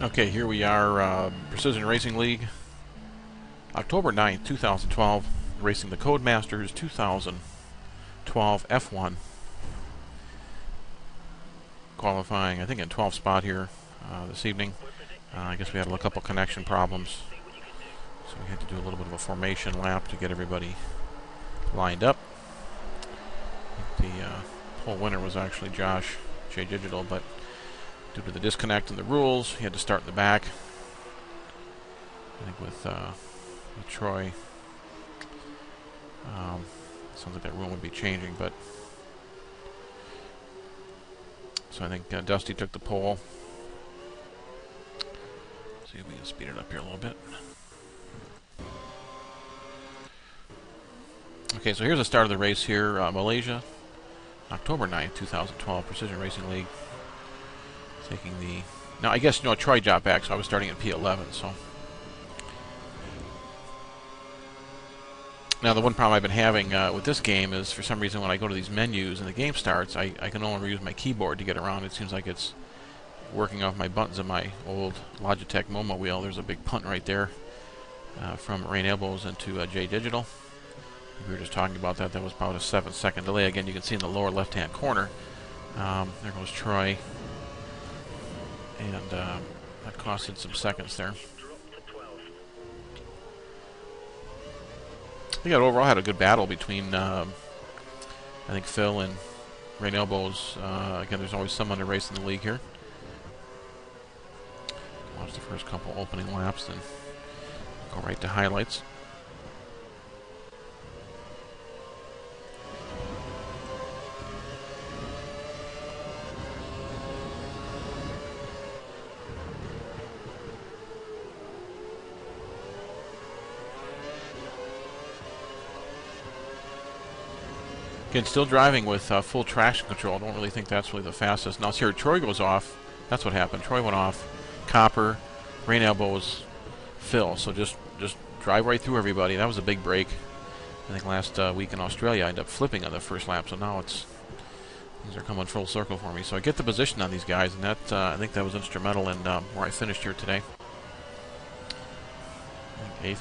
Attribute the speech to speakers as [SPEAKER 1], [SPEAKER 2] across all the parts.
[SPEAKER 1] Okay, here we are, Precision Racing League, October 9th, 2012, racing the Codemasters 2012 F1, qualifying, I think, in 12th spot here this evening. I guess we had a couple connection problems, so we had to do a little bit of a formation lap to get everybody lined up. I think the pole winner was actually Josh, J Digital, but due to the disconnect in the rules, he had to start in the back. I think with Troy, sounds like that rule would be changing, but so I think Dusty took the pole. See if we can speed it up here a little bit. Okay, so here's the start of the race here, Malaysia, October 9th, 2012, Precision Racing League. Taking the... Now, I guess, Troy dropped back, so I was starting at P11, so... Now, the one problem I've been having with this game is, for some reason, when I go to these menus and the game starts, I can no longer use my keyboard to get around. It seems like it's working off my buttons on my old Logitech Momo wheel. There's a big punt right there from Rain Elbows into J Digital. We were just talking about that. That was about a 7-second delay. Again, you can see in the lower left-hand corner. There goes Troy. And that costed some seconds there. I think overall had a good battle between, I think, Phil and Rain Elbows. Again, there's always someone to race in the league here. Watch the first couple opening laps, then go right to highlights. Again, still driving with full traction control. I don't really think that's really the fastest. Now, here, Troy goes off. That's what happened. Troy went off. Copper, Rain Elbows, Phil. So just drive right through everybody. That was a big break. I think last week in Australia, I ended up flipping on the first lap. So now things are coming full circle for me. So I get the position on these guys, and that I think that was instrumental in where I finished here today. I think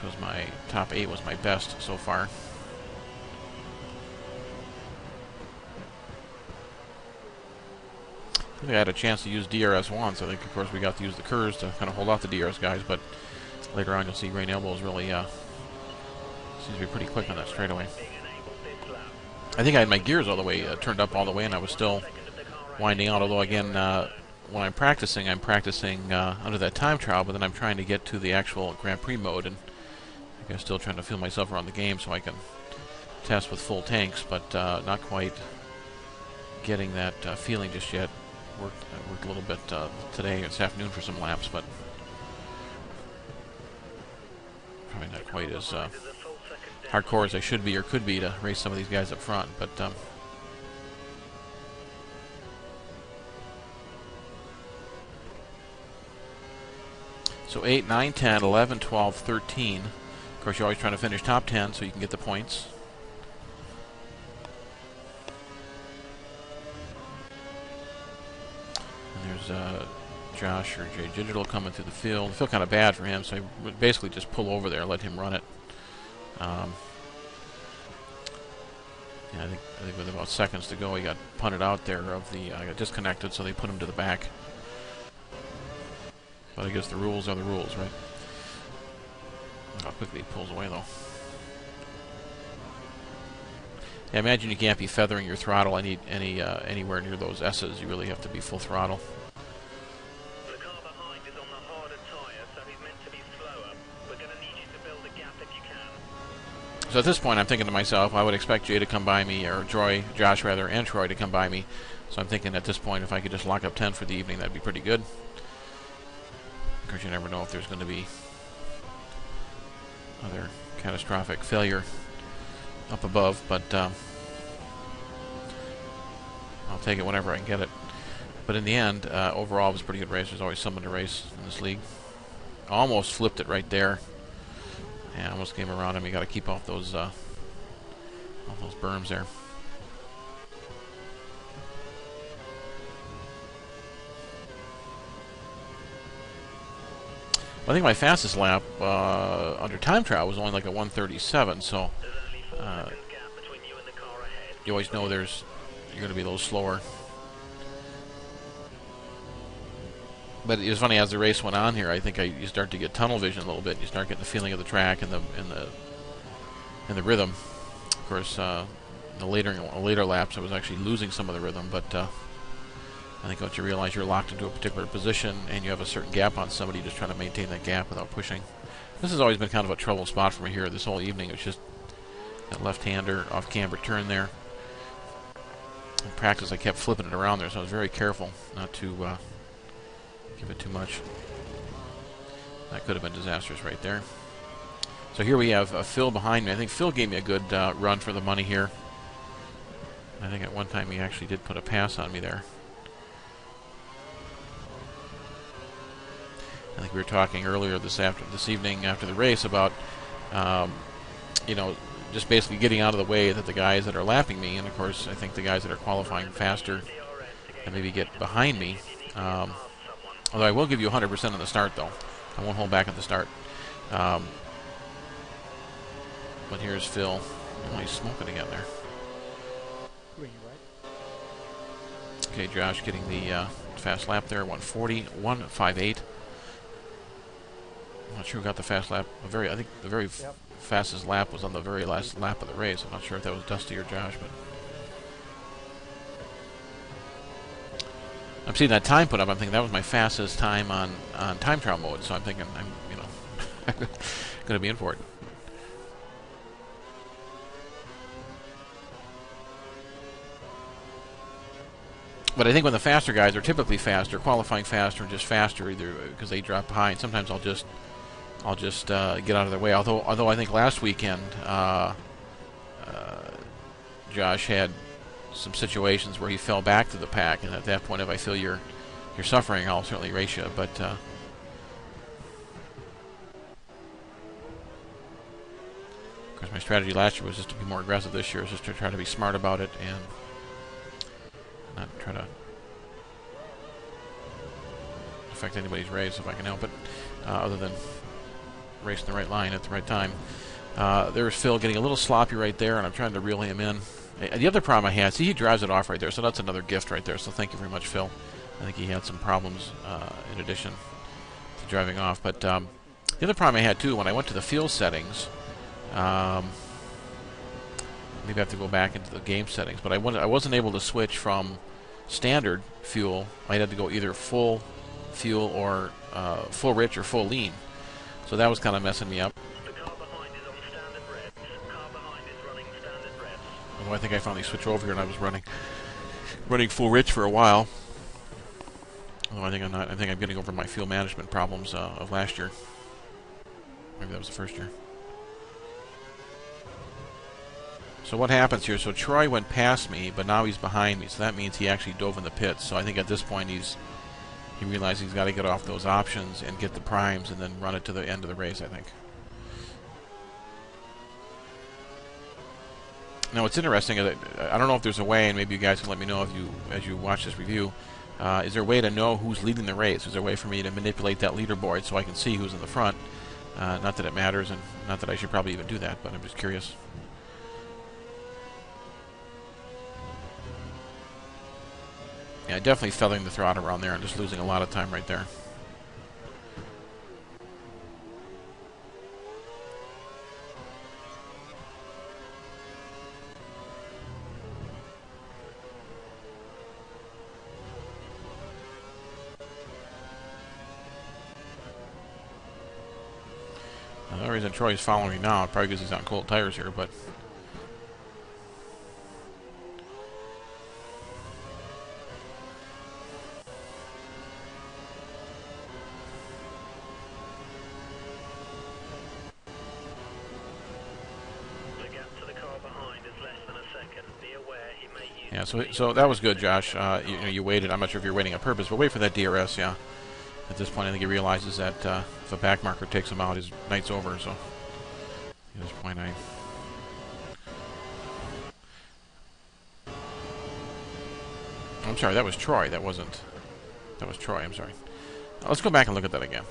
[SPEAKER 1] top 8 was my best so far. I think I had a chance to use DRS once. I think, of course, we got to use the curves to kind of hold off the DRS guys, but later on you'll see Rain Elbows really seems to be pretty quick on that straightaway. I think I had my gears all the way, turned up all the way, and I was still winding out, although, again, when I'm practicing under that time trial, but then I'm trying to get to the actual Grand Prix mode, and I guess still trying to feel myself around the game so I can test with full tanks, but not quite getting that feeling just yet. I worked a little bit today, this afternoon, for some laps, but probably not quite as hardcore as I should be or could be to race some of these guys up front. But so 8, 9, 10, 11, 12, 13. Of course, you're always trying to finish top 10 so you can get the points. There's Josh or J Digital coming through the field. I feel kind of bad for him, so I would basically just pull over there and let him run it. Yeah, I think with about seconds to go, he got punted out there. I got disconnected, so they put him to the back. But I guess the rules are the rules, right? How quickly he pulls away, though. Yeah, imagine you can't be feathering your throttle anywhere near those S's. You really have to be full throttle.
[SPEAKER 2] The car behind is on the harder tyre, so he's meant to be slower. We're going to need you to build a gap if you can.
[SPEAKER 1] So at this point, I'm thinking to myself, I would expect Jay to come by me, or Josh rather, and Troy to come by me. So I'm thinking at this point, if I could just lock up 10 for the evening, that'd be pretty good. Of course, you never know if there's going to be other catastrophic failure up above, but I'll take it whenever I can get it. But in the end, overall, it was a pretty good race. There's always someone to race in this league. Almost flipped it right there, and almost came around him. You got to keep off those berms there. I think my fastest lap under time trial was only like a 1:37, so
[SPEAKER 2] There's only 4 seconds gap between you and the car ahead.
[SPEAKER 1] you always know you're going to be a little slower. But it was funny, as the race went on here, I think you start to get tunnel vision a little bit. You start getting the feeling of the track and the rhythm. Of course, the later laps, I was actually losing some of the rhythm, but I think once you realize you're locked into a particular position and you have a certain gap on somebody, you just try to maintain that gap without pushing. This has always been kind of a trouble spot for me here this whole evening. It's just that left-hander off camber turn there. In practice, I kept flipping it around there, so I was very careful not to give it too much. That could have been disastrous right there. So here we have Phil behind me. I think Phil gave me a good run for the money here. I think at one time he actually did put a pass on me there. I think we were talking earlier this evening after the race about, you know, just basically getting out of the way that the guys that are lapping me, and of course I think the guys that are qualifying faster and maybe get behind me. Although I will give you 100% on the start, though. I won't hold back at the start. But here's Phil. Oh, he's smoking again there. Okay, Josh getting the fast lap there, 140, 158. I'm not sure who got the fast lap. I think the very fastest lap was on the very last lap of the race. I'm not sure if that was Dusty or Josh, but I'm seeing that time put up. I'm thinking that was my fastest time on time trial mode. So I'm thinking I'm going to be in for it. But I think when the faster guys are typically faster, qualifying faster and just faster, either because they drop behind. Sometimes I'll just get out of their way. Although I think last weekend Josh had some situations where he fell back to the pack, and at that point, if I feel you're suffering, I'll certainly race you. But of course, my strategy last year was just to be more aggressive. This year is just to try to be smart about it and not try to affect anybody's race if I can help it, other than racing the right line at the right time. There's Phil getting a little sloppy right there, and I'm trying to reel him in. The other problem I had, see, he drives it off right there, so that's another gift right there. So thank you very much, Phil. I think he had some problems in addition to driving off. But the other problem I had, too, when I went to the fuel settings, maybe I have to go back into the game settings, but I wasn't able to switch from standard fuel. I had to go either full fuel or full rich or full lean. So that was kind of messing me up.
[SPEAKER 2] The car behind is on standard revs. Car behind is running standard revs.
[SPEAKER 1] Although I think I finally switched over here and I was running full rich for a while. Although I think I'm not. I think I'm getting over my fuel management problems of last year. Maybe that was the first year. So what happens here? So Troy went past me, but now he's behind me. So that means he actually dove in the pits. So I think at this point he realized he's got to get off those options and get the primes and then run it to the end of the race, I think. Now what's interesting is that I don't know if there's a way, and maybe you guys can let me know as you watch this review, is there a way to know who's leading the race? Is there a way for me to manipulate that leaderboard so I can see who's in the front? Not that it matters, and not that I should probably even do that, but I'm just curious. Yeah, definitely feathering the throttle around there and just losing a lot of time right there. Now, the only reason Troy's following me now, probably because he's on cold tires here, but yeah, so that was good, Josh. You waited. I'm not sure if you're waiting on purpose, but wait for that DRS, yeah. At this point, I think he realizes that if a back marker takes him out, his night's over, so at this point, I'm sorry, that was Troy. That was Troy, I'm sorry. Let's go back and look at that again.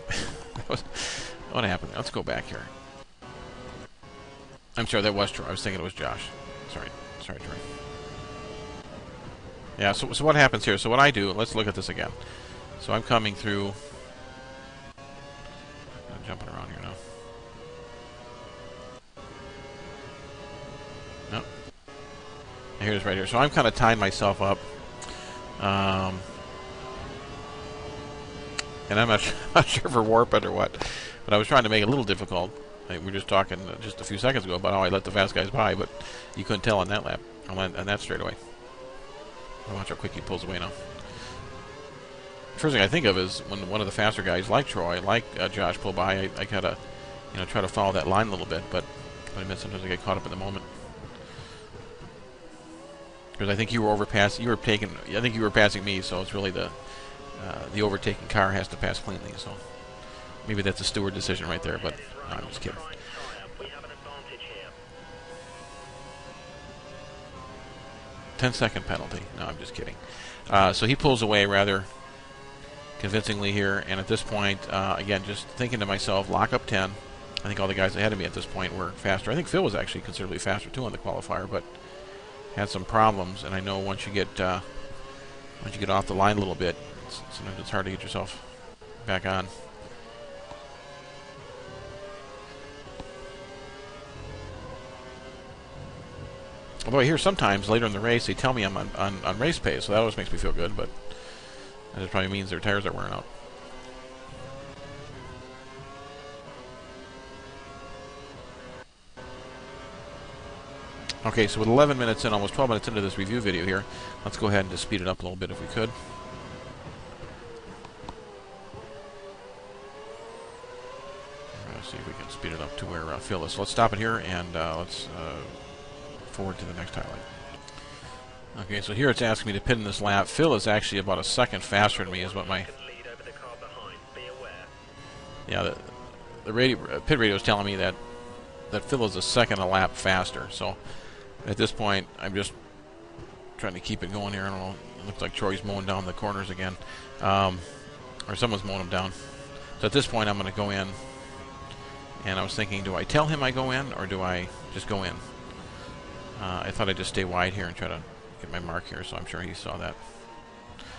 [SPEAKER 1] What happened? Let's go back here. I'm sorry, that was Troy. I was thinking it was Josh. Sorry, Troy. Yeah, so what happens here? So what I do, let's look at this again. So I'm coming through. I'm jumping around here now. Nope. Here it is right here. So I'm kind of tying myself up. And I'm not sure if we're warping or what. But I was trying to make it a little difficult. We were just talking just a few seconds ago about how I let the fast guys by, but you couldn't tell on that lap, on that straightaway. Watch how quick he pulls away now. First thing I think of is when one of the faster guys, like Troy, like Josh, pull by, I gotta, try to follow that line a little bit, but I admit sometimes I get caught up in the moment. Because I think you were overpassing. I think you were passing me, so it's really the overtaking car has to pass cleanly. So maybe that's a steward decision right there, but no, I'm just kidding. 10-second penalty. No, I'm just kidding. So he pulls away rather convincingly here, and at this point, again, just thinking to myself, lock up 10. I think all the guys ahead of me at this point were faster. I think Phil was actually considerably faster too on the qualifier, but had some problems. And I know once you get off the line a little bit, sometimes it's hard to get yourself back on. Although I hear sometimes later in the race they tell me I'm on race pace, so that always makes me feel good, but that just probably means their tires are wearing out. Okay, so with 11 minutes in, almost 12 minutes into this review video here, let's go ahead and just speed it up a little bit if we could. Let's see if we can speed it up to where Phil is. So let's stop it here and let's forward to the next highlight. Okay, so here it's asking me to pit in this lap. Phil is actually about a second faster than me, is what my... Yeah, the pit radio is telling me that Phil is a second a lap faster. So at this point, I'm just trying to keep it going here. I don't know. It looks like Troy's mowing down the corners again, or someone's mowing them down. So at this point, I'm going to go in. And I was thinking, do I tell him I go in, or do I just go in? I thought I'd just stay wide here and try to get my mark here, so I'm sure he saw that.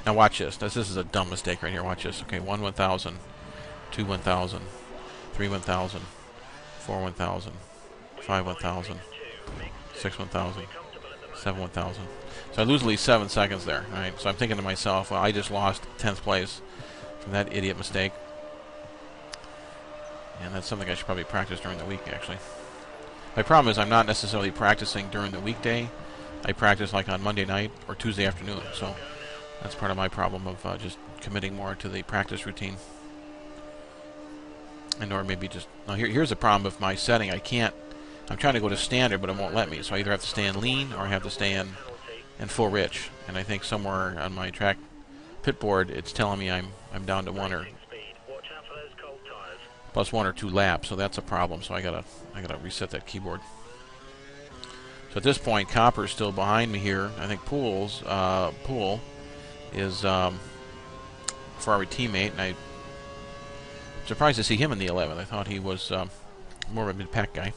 [SPEAKER 1] Now watch this. This is a dumb mistake right here. Watch this. Okay, 1 1,000, 2 1,000, 3 1,000, 4 1,000, 5 1,000, 6 1,000, 7 1,000. So I lose at least 7 seconds there. All right. So I'm thinking to myself, well, I just lost 10th place from that idiot mistake. And that's something I should probably practice during the week, actually. My problem is I'm not necessarily practicing during the weekday. I practice like on Monday night or Tuesday afternoon. So that's part of my problem of just committing more to the practice routine. And or maybe just... Now here's the problem with my setting. I can't... I'm trying to go to standard, but it won't let me. So I either have to stay in lean or I have to stay in full rich. And I think somewhere on my track pit board, it's telling me I'm down to plus 1 or 2 laps, so that's a problem. So I gotta reset that keyboard. So at this point, Copper's still behind me here. I think Pool is Ferrari teammate, and I'm surprised to see him in the 11th. I thought he was more of a mid-pack guy.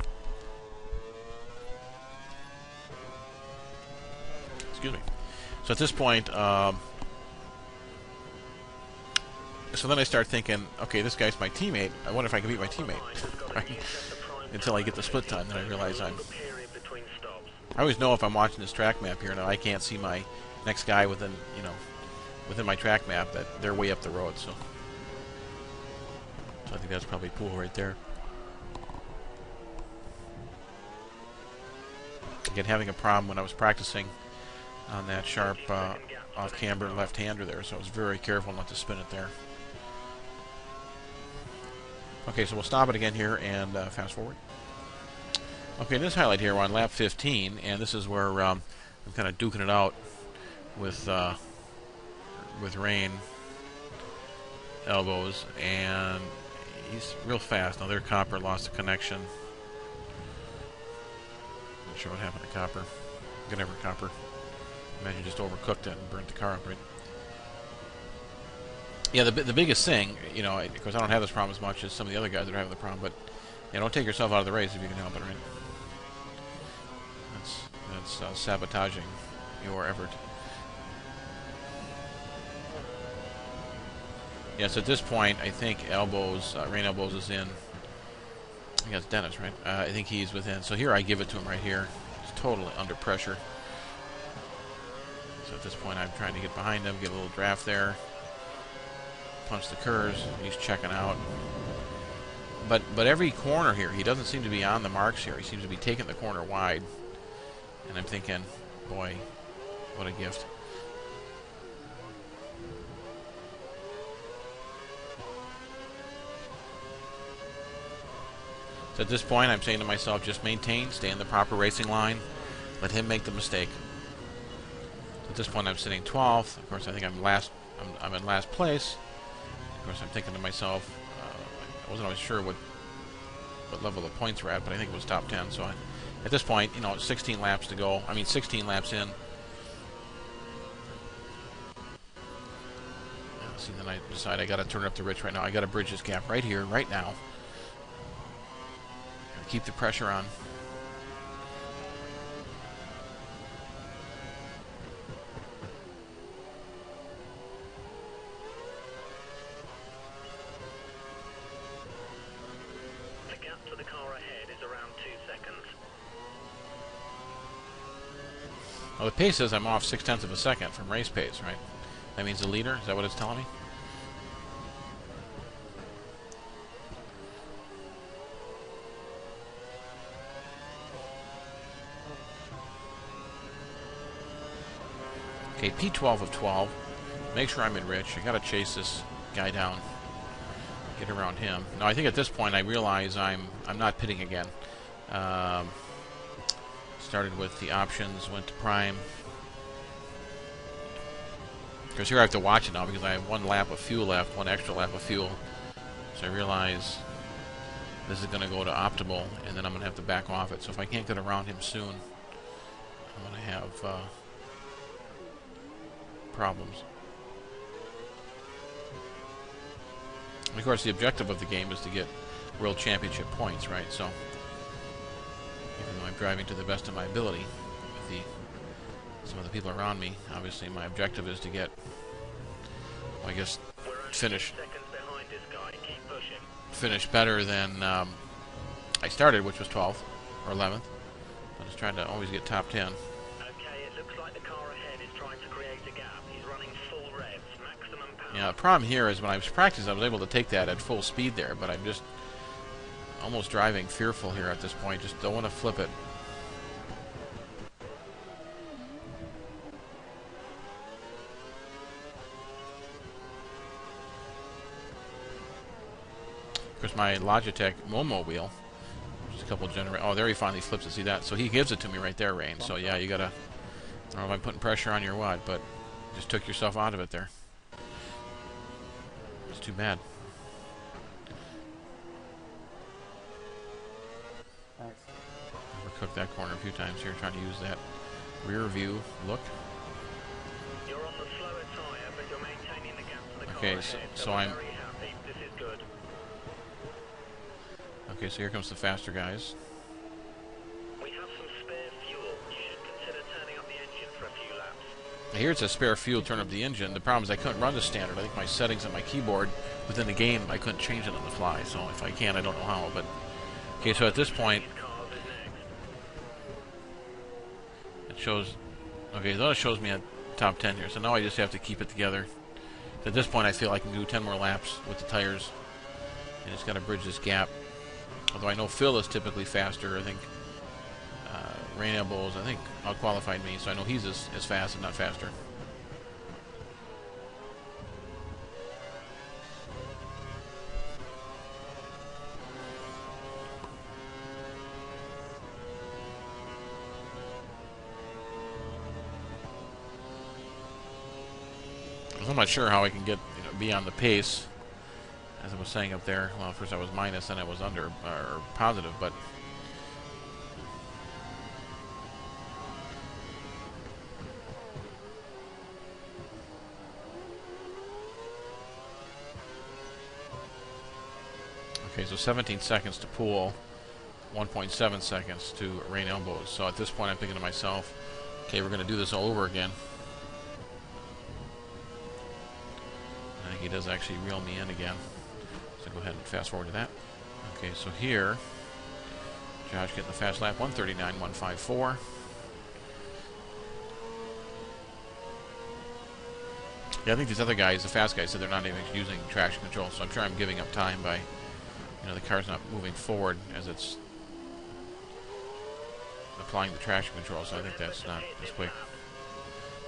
[SPEAKER 1] Excuse me. So at this point, so then I start thinking, okay, this guy's my teammate. I wonder if I can beat my teammate. Right? Until I get the split time, then I realize I always know if I'm watching this track map here, now I can't see my next guy within my track map, that they're way up the road. So I think that's probably Pool right there. Again, having a problem when I was practicing on that sharp off-camber left-hander there, so I was very careful not to spin it there. Okay, so we'll stop it again here and fast forward. Okay, in this highlight here, we're on lap 15, and this is where I'm kind of duking it out with Rain elbows, and he's real fast. Now there, Copper lost the connection. Not sure what happened to Copper. Good effort, Copper. Imagine just overcooked it and burnt the car up, right? Yeah, the biggest thing, you know, of course I don't have this problem as much as some of the other guys that are having the problem, but yeah, don't take yourself out of the race if you can help it, right? That's sabotaging your effort. Yes, at this point, I think Elbows, Rain Elbows is in. I think that's Dennis, right? I think he's within. So here I give it to him right here. He's totally under pressure. So at this point, I'm trying to get behind him, get a little draft there. Punch the curves. He's checking out. But every corner here, he doesn't seem to be on the marks here. He seems to be taking the corner wide. And I'm thinking, boy, what a gift. So at this point, I'm saying to myself, just maintain, stay in the proper racing line, let him make the mistake. So at this point, I'm sitting 12th. Of course, I think I'm last. I'm in last place. Of course, I'm thinking to myself, I wasn't always sure what level the points were at, but I think it was top 10. So at this point, you know, 16 laps to go. I mean, 16 laps in. See, then I decide I got to turn up the Rich right now. I got to bridge this gap right here, right now. Keep the pressure on.
[SPEAKER 2] The gap to the car ahead is around 2 seconds.
[SPEAKER 1] Well, the pace says I'm off 0.6 of a second from race pace, right? That means the leader? Is that what it's telling me? Okay, P12 of 12. Make sure I'm in Rich. I gotta chase this guy down. Get around him. Now I think at this point I realize I'm not pitting again. Started with the options, went to prime. Because here I have to watch it now because I have 1 lap of fuel left, 1 extra lap of fuel. So I realize this is going to go to optimal, and then I'm going to have to back off it. So if I can't get around him soon, I'm going to have problems. And of course, the objective of the game is to get World Championship points, right? So even though I'm driving to the best of my ability with some of the people around me, obviously my objective is to get, well, I guess, finish better than I started, which was 12th or 11th. I'm just trying to always get top 10.
[SPEAKER 2] Okay, it looks like the car ahead is trying to create a gap. He's running full revs, maximum power.
[SPEAKER 1] Yeah, the problem here is when I was practicing, I was able to take that at full speed there, but I'm just almost driving fearful here at this point. Just don't want to flip it. Of course, my Logitech Momo wheel, just a couple of oh, there he finally flips it. See that? So he gives it to me right there, Rain. So yeah, you gotta. I don't know if I'm putting pressure on you or what, but just took yourself out of it there. It's too bad.
[SPEAKER 3] Thanks.
[SPEAKER 1] Overcooked that corner a few times here, trying to use that rear view look.
[SPEAKER 2] You're on the slower tyre, but you're maintaining the gap to the car
[SPEAKER 1] Okay,
[SPEAKER 2] ahead,
[SPEAKER 1] so
[SPEAKER 2] we're
[SPEAKER 1] I'm.
[SPEAKER 2] very happy. This is good.
[SPEAKER 1] Okay, so here comes the faster guys.
[SPEAKER 2] We have some spare fuel. You should consider turning up the engine for a few laps.
[SPEAKER 1] Here it says spare fuel, turn up the engine. The problem is I couldn't run the standard. I think my settings on my keyboard within the game, I couldn't change it on the fly. So if I can, I don't know how. But okay, so at this point,
[SPEAKER 2] These cars is next.
[SPEAKER 1] it shows. Okay, then it shows me at top 10 here. So now I just have to keep it together. So at this point, I feel I can do 10 more laps with the tires, and just got to bridge this gap. Although I know Phil is typically faster. I think Rain Elbows, I think, out-qualified me, so I know he's as fast and not faster. I'm not sure how I can get, be on the pace. As I was saying up there, well, first I was minus, then I was under, or positive, but Okay, so 17 seconds to pool, 1.7 seconds to rain elbows. So at this point I'm thinking to myself, okay, we're going to do this all over again. I think he does actually reel me in again. So go ahead and fast forward to that. Okay, so here, Josh getting the fast lap, 139.154. Yeah, I think these other guys, the fast guys, said they're not even using traction control, so I'm sure I'm giving up time by, the car's not moving forward as it's applying the traction control, so I think that's not as quick.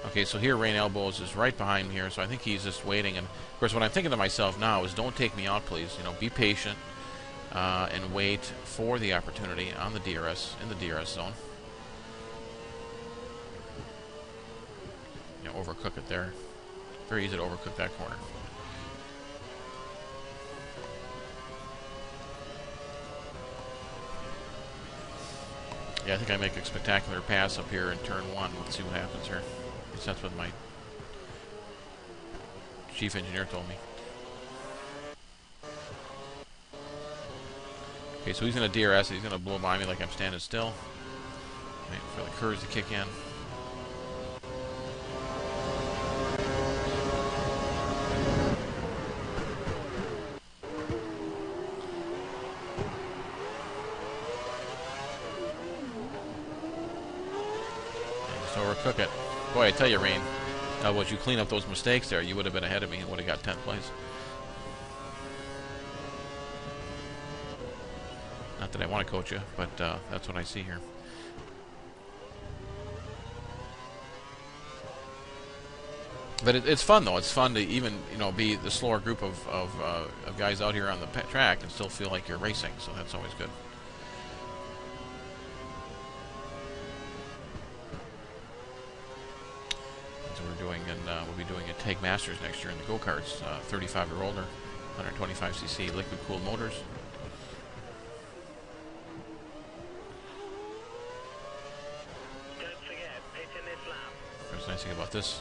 [SPEAKER 1] Okay, so here Rain Elbows is right behind me here, so I think he's just waiting. And of course, what I'm thinking to myself now is, don't take me out, please. Be patient and wait for the opportunity on the DRS, in the DRS zone. Overcook it there. Very easy to overcook that corner. Yeah, I think I make a spectacular pass up here in turn 1. Let's see what happens here. At least that's what my chief engineer told me. Okay, so he's going to DRS. He's going to blow by me like I'm standing still. Wait for the curves to kick in. Overcook it. Boy, I tell you, Rain, would you clean up those mistakes there, you would have been ahead of me and would have got 10th place. Not that I want to coach you, but that's what I see here. But it's fun, though. It's fun to even, be the slower group of guys out here on the track and still feel like you're racing, so that's always good. We're doing, and we'll be doing a TAG Masters next year in the go-karts, 35 or older, 125cc liquid-cooled motors.
[SPEAKER 2] Don't forget, pit in this lap.
[SPEAKER 1] What's nice thing about this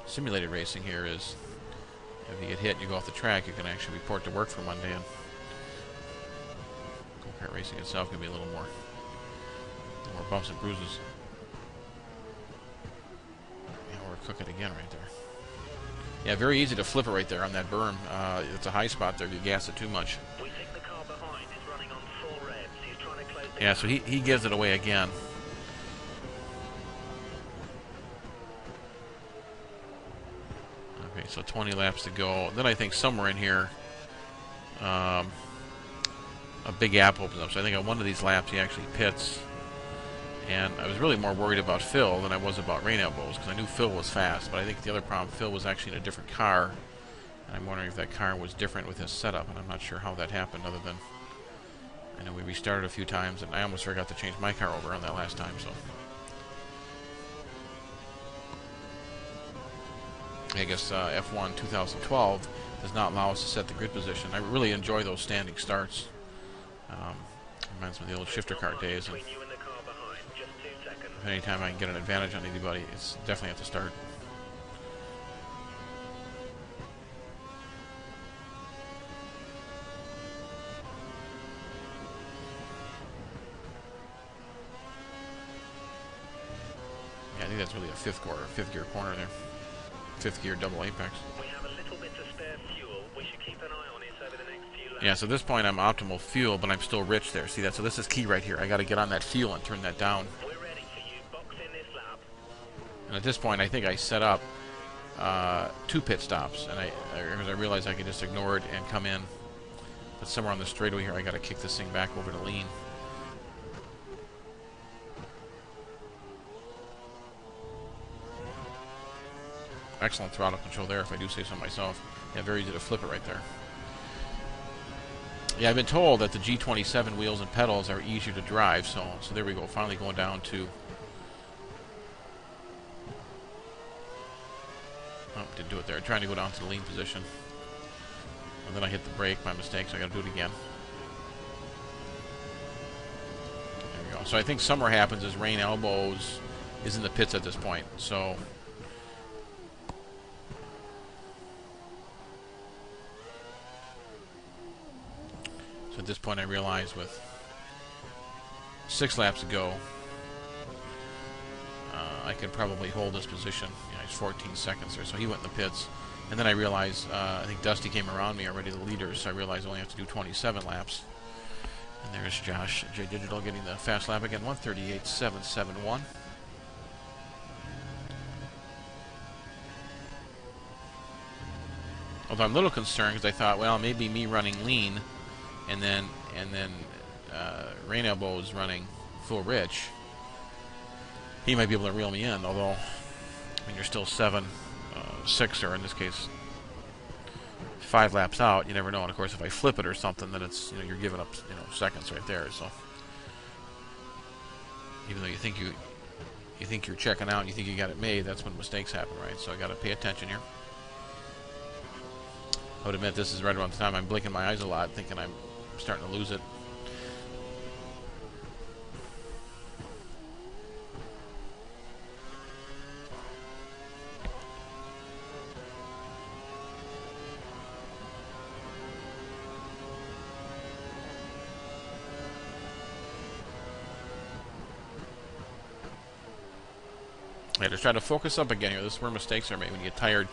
[SPEAKER 1] simulated racing here is, if you get hit and you go off the track, you can actually report to work for Monday, and go-kart racing itself can be a little more bumps and bruises. Cook it again right there. Yeah, very easy to flip it right there on that berm. It's a high spot there if you gas it too much.
[SPEAKER 2] We think the car behind is running on full revs. He's trying to close the
[SPEAKER 1] Yeah, so he gives it away again. Okay, so 20 laps to go. Then I think somewhere in here, a big gap opens up. So I think on one of these laps he actually pits. And I was really more worried about Phil than I was about Rain Elbows, because I knew Phil was fast. But I think the other problem, Phil was actually in a different car. And I'm wondering if that car was different with his setup. And I'm not sure how that happened, other than I know we restarted a few times. And I almost forgot to change my car over on that last time. So I guess F1 2012 does not allow us to set the grid position. I really enjoy those standing starts. Reminds me of the old shifter car days. And anytime I can get an advantage on anybody, it's definitely at the start. Yeah, I think that's really a fifth gear corner there. Fifth gear double apex.
[SPEAKER 2] We have a little bit of spare fuel. We should keep an eye on it over the next few laps.
[SPEAKER 1] Yeah, so at this point I'm optimal fuel, but I'm still rich there. See that? So this is key right here. I got to get on that fuel and turn that down. And at this point, I think I set up 2 pit stops, and I realized I could just ignore it and come in. But somewhere on the straightaway here, I got to kick this thing back over to lean. Excellent throttle control there, if I do say so myself. Yeah, very easy to flip it right there. Yeah, I've been told that the G27 wheels and pedals are easier to drive, so there we go. Finally going down to... Oh, didn't do it there. Trying to go down to the lean position. And then I hit the brake, my mistake, so I got to do it again. There we go. So I think somewhere happens is Rain Elbows is in the pits at this point. So So at this point I realize with 6 laps to go, I could probably hold this position. You know, he's 14 seconds there, so he went in the pits. And then I realized, I think Dusty came around me already, the leaders, so I realized I only have to do 27 laps. And there's Josh J Digital getting the fast lap again, 1:38.771. Although I'm a little concerned because I thought, well, maybe me running lean, and then Rain Elbow's running full rich, he might be able to reel me in. Although, I mean, you're still 6, or in this case 5 laps out. You never know. And of course, if I flip it or something, then it's, you know, you're giving up, you know, seconds right there. So even though you think you're checking out and you think you got it made, that's when mistakes happen, right? So I got to pay attention here. I would admit this is right around the time I'm blinking my eyes a lot, thinking I'm starting to lose it. Yeah, just try to focus up again here. This is where mistakes are made when you get tired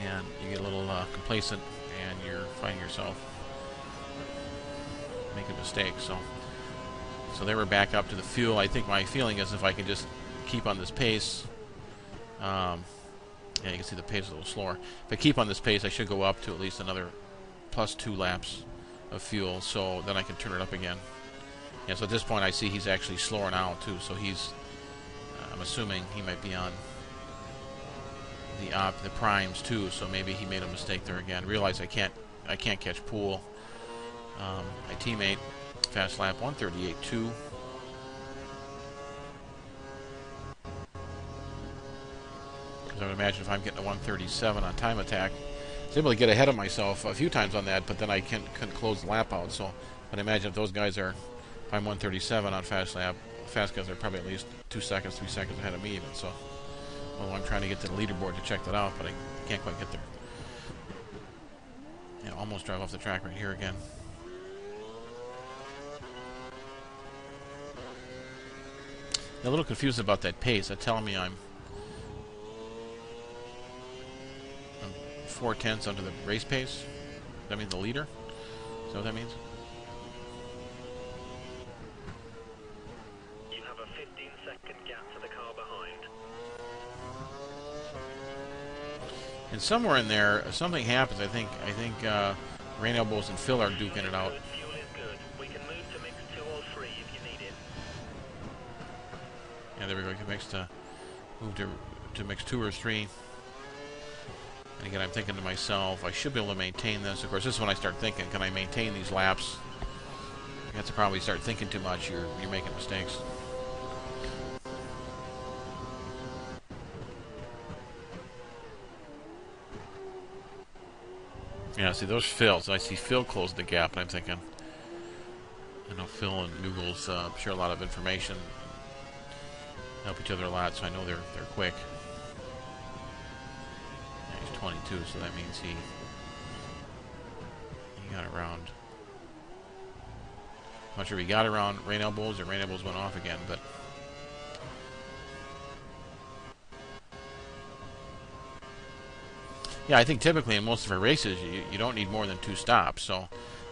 [SPEAKER 1] and you get a little complacent and you're finding yourself making mistakes. So they were back up to the fuel. I think my feeling is if I can just keep on this pace, yeah, you can see the pace is a little slower. If I keep on this pace, I should go up to at least another plus 2 laps of fuel, so then I can turn it up again. Yeah, so at this point I see he's actually slower now too, so he's, I'm assuming he might be on the primes too, so maybe he made a mistake there again. Realize I can't catch pool. My teammate, fast lap 1:38.2. Because I would imagine if I'm getting a 1:37 on time attack, I was able to get ahead of myself a few times on that, but then I couldn't close the lap out. So I'd imagine if those guys are, if I'm 1:37 on fast lap, fast guys are probably at least 2 seconds, 3 seconds ahead of me even. So, although I'm trying to get to the leaderboard to check that out, but I can't quite get there. And almost drive off the track right here again. A little confused about that pace. That's telling me I'm 4/10 under the race pace. That means the leader? Is that what that means?
[SPEAKER 2] You have a 15-second gap to the car behind.
[SPEAKER 1] And somewhere in there, something happens. I think Rain Elbows and Phil are duking it out.
[SPEAKER 2] Fuel is good. We can move to mix 2 or 3 if you need it.
[SPEAKER 1] Yeah, there we go. Move to mix 2 or 3. And again, I'm thinking to myself, I should be able to maintain this. Of course, this is when I start thinking, can I maintain these laps? That's the problem. You start thinking too much, you're making mistakes. Yeah, see those Phils. I see Phil close the gap, and I'm thinking, I know Phil and Noogles share a lot of information, help each other a lot, so I know they're quick. Yeah, he's 22, so that means he got around. I'm not sure if he got around Rain Elbows or Rain Elbows went off again, but yeah, I think typically in most of our races you don't need more than 2 stops. So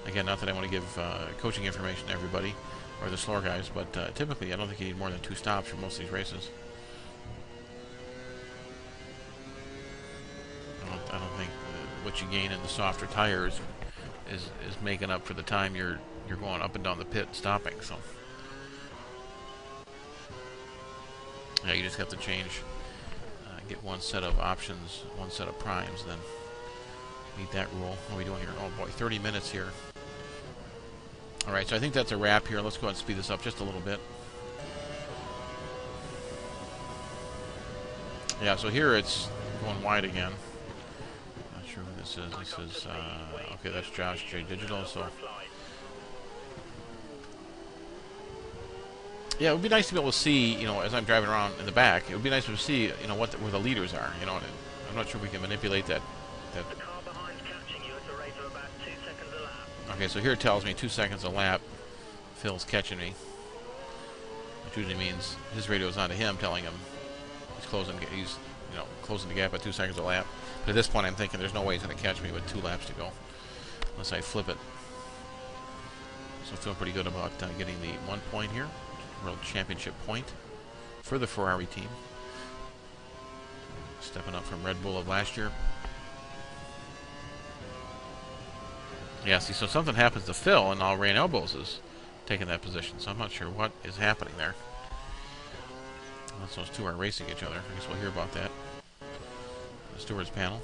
[SPEAKER 1] again, not that I want to give coaching information to everybody or the slower guys, but typically I don't think you need more than 2 stops for most of these races. I don't think what you gain in the softer tires is making up for the time you're going up and down the pit and stopping. So yeah, you just have to change. Get one set of options, one set of primes, then meet that rule. What are we doing here? Oh boy, 30 minutes here. Alright, so I think that's a wrap here. Let's go ahead and speed this up just a little bit. Yeah, so here it's going wide again. Not sure who this is. This is, okay, that's Josh J Digital, so yeah, it would be nice to be able to see, you know, as I'm driving around in the back, it would be nice to see, you know, where the leaders are, you know, and I'm not sure we can manipulate that.
[SPEAKER 2] The car behind catching you at a rate of about 2 seconds a lap.
[SPEAKER 1] Okay, so here it tells me 2 seconds a lap. Phil's catching me, which usually means his radio is on to him, telling him he's closing the gap at 2 seconds a lap. But at this point, I'm thinking there's no way he's going to catch me with 2 laps to go, unless I flip it. So I feel pretty good about getting the 1 point here, World Championship point for the Ferrari team. Stepping up from Red Bull of last year. Yeah, see, so something happens to Phil, and now Rain Elbows is taking that position. So I'm not sure what is happening there. Unless those two are racing each other. I guess we'll hear about that. The stewards panel.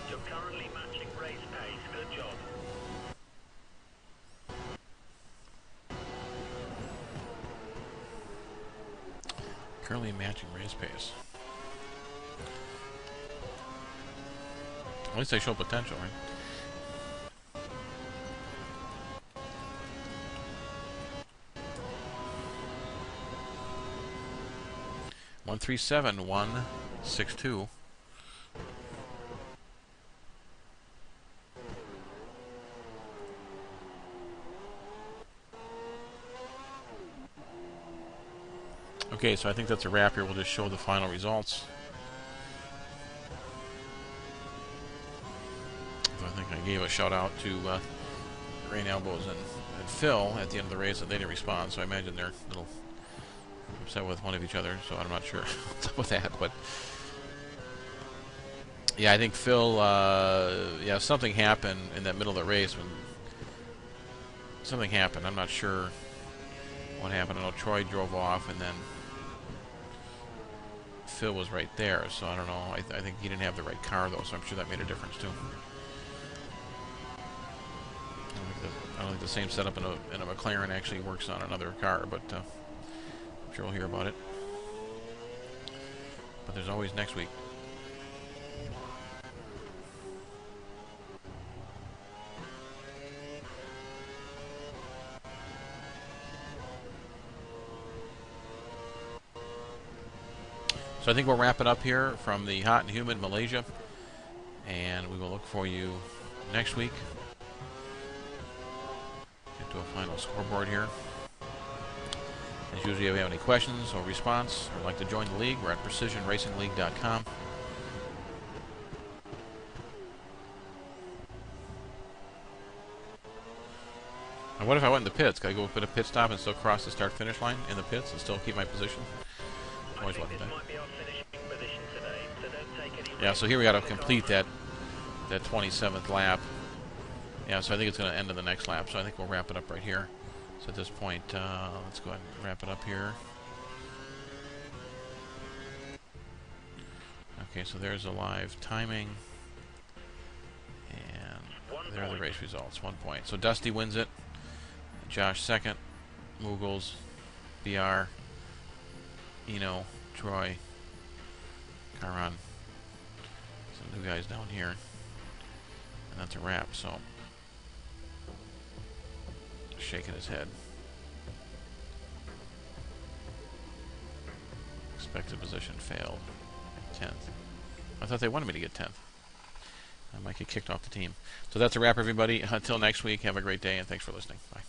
[SPEAKER 2] You're currently matching race pace. Good job.
[SPEAKER 1] Currently matching race pace. At least they show potential, right? One 137 162. Okay, so I think that's a wrap here. We'll just show the final results. So I think I gave a shout out to Rain Elbows and Phil at the end of the race, and they didn't respond, so I imagine they're a little upset with one of each other, so I'm not sure what's up with that. But yeah, I think Phil, yeah, something happened in that middle of the race. When something happened, I'm not sure what happened. I know Troy drove off, and then Phil was right there, so I don't know. I think he didn't have the right car, though, so I'm sure that made a difference, too. I don't think the same setup in a McLaren actually works on another car, but I'm sure we'll hear about it. But there's always next week. So I think we'll wrap it up here from the hot and humid Malaysia, and we will look for you next week. Get to a final scoreboard here. As usual, if you have any questions or response, or would like to join the league, we're at precisionracingleague.com. And what if I went in the pits? Could I go put a pit stop and still cross the start-finish line in the pits and still keep my position? Always wanted that. Yeah, so here we got to complete that 27th lap. Yeah, so I think it's going to end in the next lap. So I think we'll wrap it up right here. So at this point, let's go ahead and wrap it up here. Okay, so there's the live timing. And there are the race results. 1 point. So Dusty wins it. Josh second. Moogles, BR, Eno, Troy, Caron. Some new guys down here. And that's a wrap, so shaking his head. Expected position failed. 10th. I thought they wanted me to get 10th. I might get kicked off the team. So that's a wrap, everybody. Until next week, have a great day, and thanks for listening. Bye.